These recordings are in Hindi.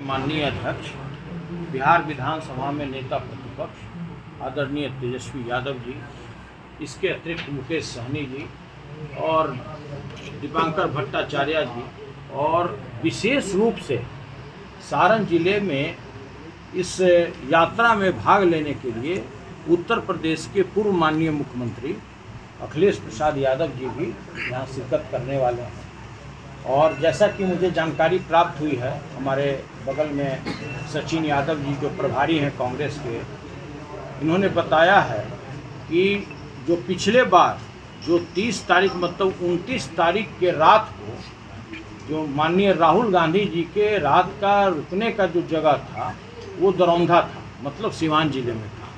माननीय अध्यक्ष, बिहार विधानसभा में नेता प्रतिपक्ष आदरणीय तेजस्वी यादव जी, इसके अतिरिक्त मुकेश सहनी जी और दीपांकर भट्टाचार्य जी, और विशेष रूप से सारण जिले में इस यात्रा में भाग लेने के लिए उत्तर प्रदेश के पूर्व माननीय मुख्यमंत्री अखिलेश प्रसाद यादव जी भी यहाँ शिरकत करने वाले हैं। और जैसा कि मुझे जानकारी प्राप्त हुई है, हमारे बगल में सचिन यादव जी जो प्रभारी हैं कांग्रेस के, इन्होंने बताया है कि जो पिछले बार जो 30 तारीख मतलब 29 तारीख के रात को जो माननीय राहुल गांधी जी के रात का रुकने का जो जगह था वो दरौंधा था, मतलब सिवान जिले में था,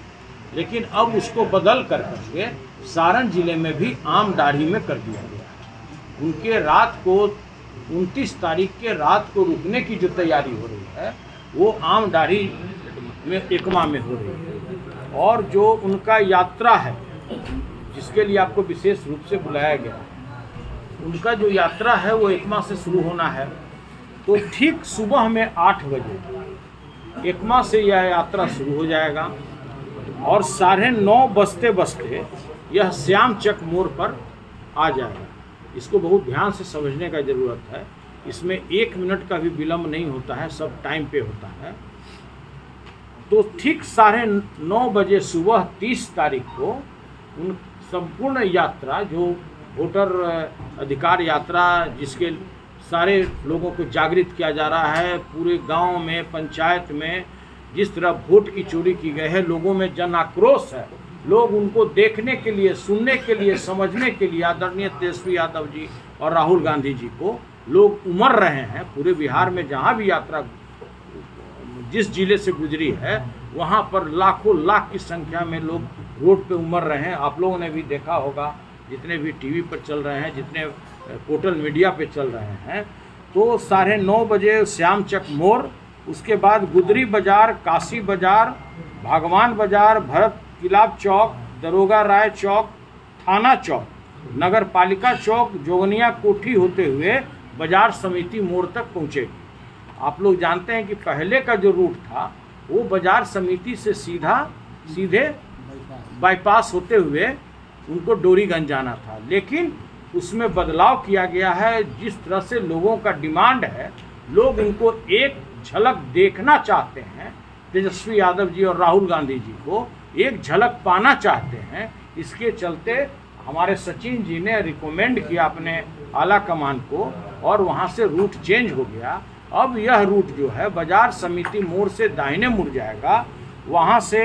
लेकिन अब उसको बदल करके सारण जिले में भी आम दाढ़ी में कर दिया गया। उनके रात को 29 तारीख के रात को रुकने की जो तैयारी हो रही है वो आम दाढ़ी में एकमा में हो रही है। और जो उनका यात्रा है जिसके लिए आपको विशेष रूप से बुलाया गया, उनका जो यात्रा है वो एकमा से शुरू होना है। तो ठीक सुबह में 8 बजे एकमा से यह यात्रा शुरू हो जाएगा और 9:30 बजते बजते यह श्याम चक मोड़ पर आ जाएगा। इसको बहुत ध्यान से समझने का ज़रूरत है, इसमें 1 मिनट का भी विलम्ब नहीं होता है, सब टाइम पे होता है। तो ठीक 9:30 बजे सुबह 30 तारीख को उन संपूर्ण यात्रा जो वोटर अधिकार यात्रा, जिसके सारे लोगों को जागृत किया जा रहा है, पूरे गांव में पंचायत में जिस तरह वोट की चोरी की गई है, लोगों में जन आक्रोश है, लोग उनको देखने के लिए, सुनने के लिए, समझने के लिए आदरणीय तेजस्वी यादव जी और राहुल गांधी जी को लोग उमड़ रहे हैं। पूरे बिहार में जहां भी यात्रा जिस जिले से गुजरी है वहां पर लाखों लाख की संख्या में लोग रोड पे उमड़ रहे हैं। आप लोगों ने भी देखा होगा, जितने भी टीवी पर चल रहे हैं, जितने पोर्टल मीडिया पे चल रहे हैं। तो 9:30 बजे श्याम चक मोड़, उसके बाद गुदरी बाज़ार, काशी बाज़ार, भागवान बाज़ार, भरत किलाब चौक, दरोगा राय चौक, थाना चौक, नगर पालिका चौक, जोगनिया कोठी होते हुए बाजार समिति मोड़ तक पहुँचेगी। आप लोग जानते हैं कि पहले का जो रूट था वो बाजार समिति से सीधे बाईपास होते हुए उनको डोरीगंज जाना था, लेकिन उसमें बदलाव किया गया है। जिस तरह से लोगों का डिमांड है, लोग इनको एक झलक देखना चाहते हैं, तेजस्वी यादव जी और राहुल गांधी जी को एक झलक पाना चाहते हैं। इसके चलते हमारे सचिन जी ने रिकमेंड किया अपने आला कमान को और वहां से रूट चेंज हो गया। अब यह रूट जो है बाजार समिति मोड़ से दाहिने मुड़ जाएगा, वहां से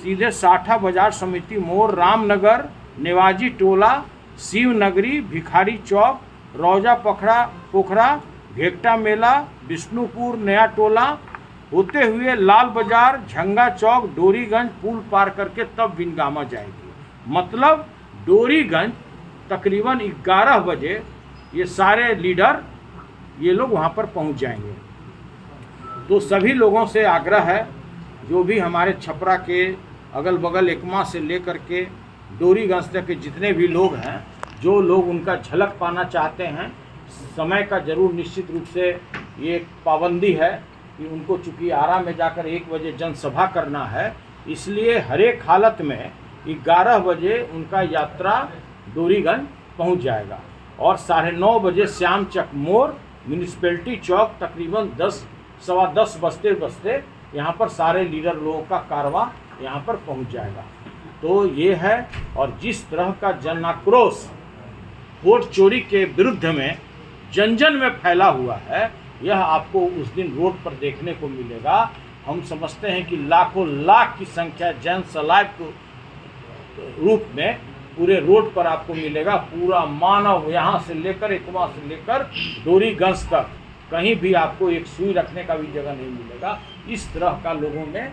सीधे साठा बाजार समिति मोड़, रामनगर, नेवाजी टोला, शिवनगरी, भिखारी चौक, रौजा पोखरा, घेकटा मेला, विष्णुपुर, नया टोला होते हुए लाल बाजार, झंगा चौक, डोरीगंज पुल पार करके तब विनगामा जाएगी। मतलब डोरीगंज तकरीबन 11 बजे ये सारे लीडर ये लोग वहाँ पर पहुँच जाएंगे। तो सभी लोगों से आग्रह है, जो भी हमारे छपरा के अगल बगल एकमा से लेकर के डोरीगंज तक के जितने भी लोग हैं, जो लोग उनका झलक पाना चाहते हैं, समय का जरूर निश्चित रूप से ये पाबंदी है कि उनको चूँकि आरा में जाकर 1 बजे जनसभा करना है, इसलिए हर एक हालत में 11 बजे उनका यात्रा डोरीगंज पहुंच जाएगा। और 9:30 बजे श्याम चक मोड़, म्यूनिसिपैलिटी चौक, तकरीबन 10-10:15 बजते यहाँ पर सारे लीडर लोगों का कारवां यहाँ पर पहुँच जाएगा। तो ये है, और जिस तरह का जन आक्रोश वोट चोरी के विरुद्ध में जन में फैला हुआ है, यह आपको उस दिन रोड पर देखने को मिलेगा। हम समझते हैं कि लाखों लाख की संख्या जन सलाब के रूप में पूरे रोड पर आपको मिलेगा। पूरा मानव यहाँ से लेकर एकमा से लेकर डोरीगंज तक कहीं भी आपको एक सुई रखने का भी जगह नहीं मिलेगा। इस तरह का लोगों में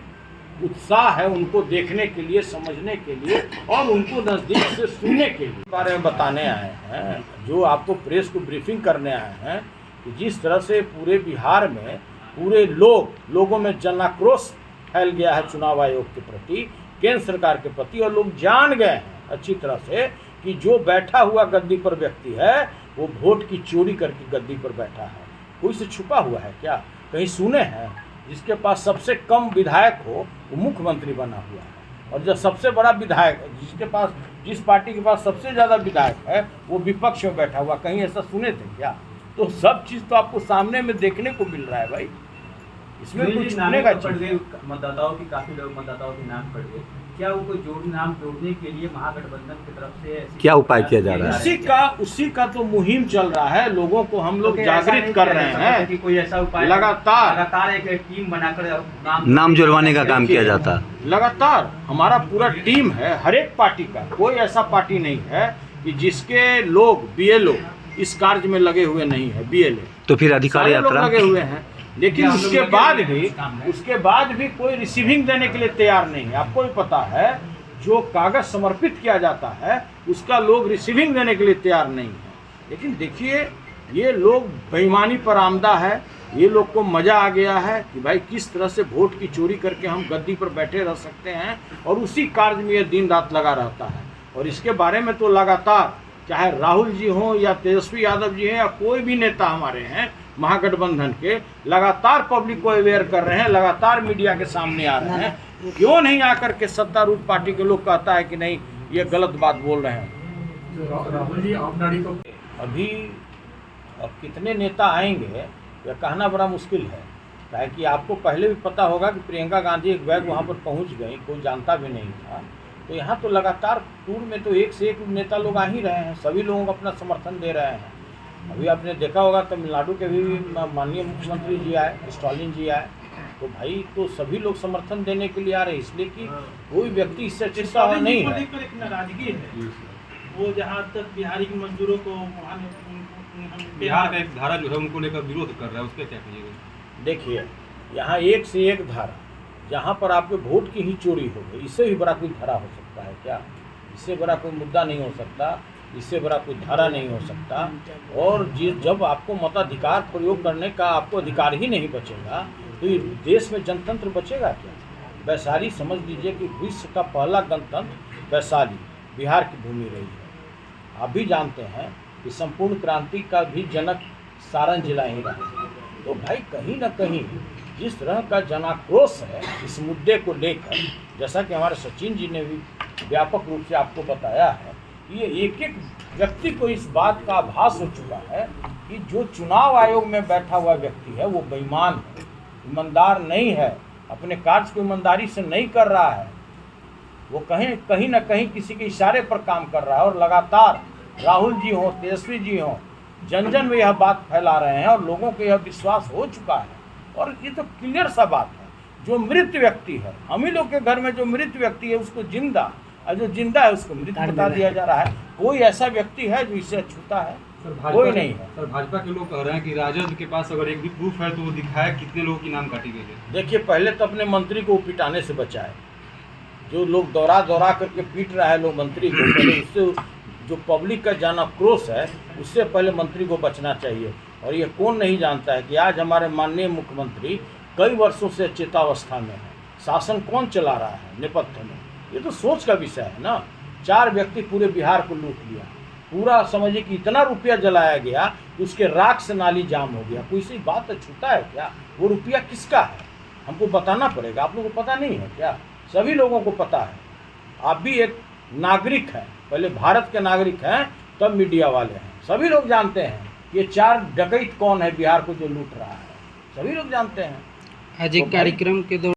उत्साह है उनको देखने के लिए, समझने के लिए और उनको नज़दीक से सुनने के लिए बारे में बताने आए हैं, जो आपको प्रेस को ब्रीफिंग करने आए हैं कि जिस तरह से पूरे बिहार में पूरे लोगों में जन आक्रोश फैल गया है चुनाव आयोग के प्रति, केंद्र सरकार के प्रति, और लोग जान गए हैं अच्छी तरह से कि जो बैठा हुआ गद्दी पर व्यक्ति है वो वोट की चोरी करके गद्दी पर बैठा है। कोई से छुपा हुआ है क्या? कहीं सुने हैं? जिसके पास सबसे कम विधायक हो वो मुख्यमंत्री बना हुआ है, और जो सबसे बड़ा विधायक जिस पार्टी के पास सबसे ज़्यादा विधायक है वो विपक्ष में बैठा हुआ। कहीं ऐसा सुने थे क्या? तो सब चीज़ तो आपको सामने में देखने को मिल रहा है भाई, इसमें कुछ छुपने का चीज़। मतदाताओं की काफी लोग मतदाताओं के नाम पड़ गए, क्या उनको नाम जोड़ने के लिए महागठबंधन की तरफ से क्या उपाय किया जा रहा है? उसी का तो मुहिम चल रहा है, लोगों को हम लोग जागृत कर रहे हैं कि कोई ऐसा उपाय लगातार एक टीम बनाकर नाम जुड़वाने का काम किया जाता है। लगातार हमारा पूरा टीम है, हर एक पार्टी का, कोई ऐसा पार्टी नहीं है कि जिसके लोग BLO इस कार्य में लगे हुए नहीं है। BLO तो फिर अधिकारी यात्रा लगे हुए हैं, लेकिन उसके बाद भी कोई रिसीविंग देने के लिए तैयार नहीं है। आपको भी पता है जो कागज समर्पित किया जाता है उसका लोग रिसीविंग देने के लिए तैयार नहीं है। लेकिन देखिए ये लोग बेईमानी पर आमदा है, ये लोग को मज़ा आ गया है कि भाई किस तरह से वोट की चोरी करके हम गद्दी पर बैठे रह सकते हैं, और उसी कार्य में ये दिन रात लगा रहता है। और इसके बारे में तो लगातार चाहे राहुल जी हों या तेजस्वी यादव जी हैं या कोई भी नेता हमारे हैं महागठबंधन के, लगातार पब्लिक को अवेयर कर रहे हैं, लगातार मीडिया के सामने आ रहे हैं। क्यों नहीं आकर के सत्तारूढ़ पार्टी के लोग कहता है कि नहीं ये गलत बात बोल रहे हैं। राहुल जी अभी अब कितने नेता आएंगे यह कहना बड़ा मुश्किल है, क्या कि आपको पहले भी पता होगा कि प्रियंका गांधी एक बैग वहाँ पर पहुँच गई, कोई जानता भी नहीं था। तो यहाँ तो लगातार टूर में तो एक से एक नेता लोग आ ही रहे हैं, सभी लोगों को अपना समर्थन दे रहे हैं। अभी आपने देखा होगा तमिलनाडु के भी माननीय मुख्यमंत्री जी आए, स्टालिन जी आए, तो भाई तो सभी लोग समर्थन देने के लिए आ रहे हैं, इसलिए कि कोई व्यक्ति इससे चिंता नहीं है। एक नाराजगी है वो जहाँ तक बिहारी मजदूरों को बिहार का एक धारा जो है उनको लेकर विरोध कर रहा है, उसके क्या कहिएगा? देखिए यहाँ एक से एक धारा, जहाँ पर आपके वोट की ही चोरी हो गई, इससे भी बड़ा कोई धारा हो सकता है क्या? इससे बड़ा कोई मुद्दा नहीं हो सकता, इससे बड़ा कोई धारा नहीं हो सकता। और जब आपको मताधिकार प्रयोग करने का आपको अधिकार ही नहीं बचेगा तो ये देश में जनतंत्र बचेगा क्या? वैशाली समझ लीजिए कि विश्व का पहला गणतंत्र वैशाली बिहार की भूमि रही है। आप भी जानते हैं कि संपूर्ण क्रांति का भी जनक सारण जिला ही रहा। तो भाई कहीं ना कहीं जिस तरह का जनाक्रोश है इस मुद्दे को लेकर, जैसा कि हमारे सचिन जी ने भी व्यापक रूप से आपको बताया है, ये एक एक व्यक्ति को इस बात का आभास हो चुका है कि जो चुनाव आयोग में बैठा हुआ व्यक्ति है वो बेईमान है, ईमानदार नहीं है, अपने कार्य को ईमानदारी से नहीं कर रहा है, वो कहीं ना कहीं किसी के इशारे पर काम कर रहा है। और लगातार राहुल जी हों, तेजस्वी जी हों, जन जन में यह बात फैला रहे हैं और लोगों को यह विश्वास हो चुका है। और ये तो क्लियर सा बात है, जो मृत व्यक्ति है, हम ही लोग के घर में जो मृत व्यक्ति है उसको जिंदा, और जो जिंदा है उसको मृत बता दिया जा रहा है। कोई ऐसा व्यक्ति है जो इसे छूता है? कोई नहीं है। सर भाजपा के लोग कह रहे हैं कि राजद के पास अगर एक भी प्रूफ है तो वो दिखाए कितने लोगों की नाम काटी गई है। देखिए पहले तो अपने मंत्री को पिटाने से बचाए, जो लोग दौरा करके पीट रहा है लोग मंत्री को, पहले उससे जो पब्लिक का जनाक्रोश है उससे पहले मंत्री को बचना चाहिए। और ये कौन नहीं जानता है कि आज हमारे माननीय मुख्यमंत्री कई वर्षों से चेतावस्था में है, शासन कौन चला रहा है नेपथ्य में, ये तो सोच का विषय है ना। 4 व्यक्ति पूरे बिहार को लूट लिया, पूरा समझिए कि इतना रुपया जलाया गया कि उसके राख से नाली जाम हो गया। कोई सी बात छूता है क्या? वो रुपया किसका है हमको बताना पड़ेगा। आप लोगों को पता नहीं है क्या? सभी लोगों को पता है। आप भी एक नागरिक हैं, पहले भारत के नागरिक हैं तब मीडिया वाले हैं। सभी लोग जानते हैं ये 4 डकैत कौन है बिहार को जो लूट रहा है, सभी लोग जानते हैं। आज एक कार्यक्रम के दौरान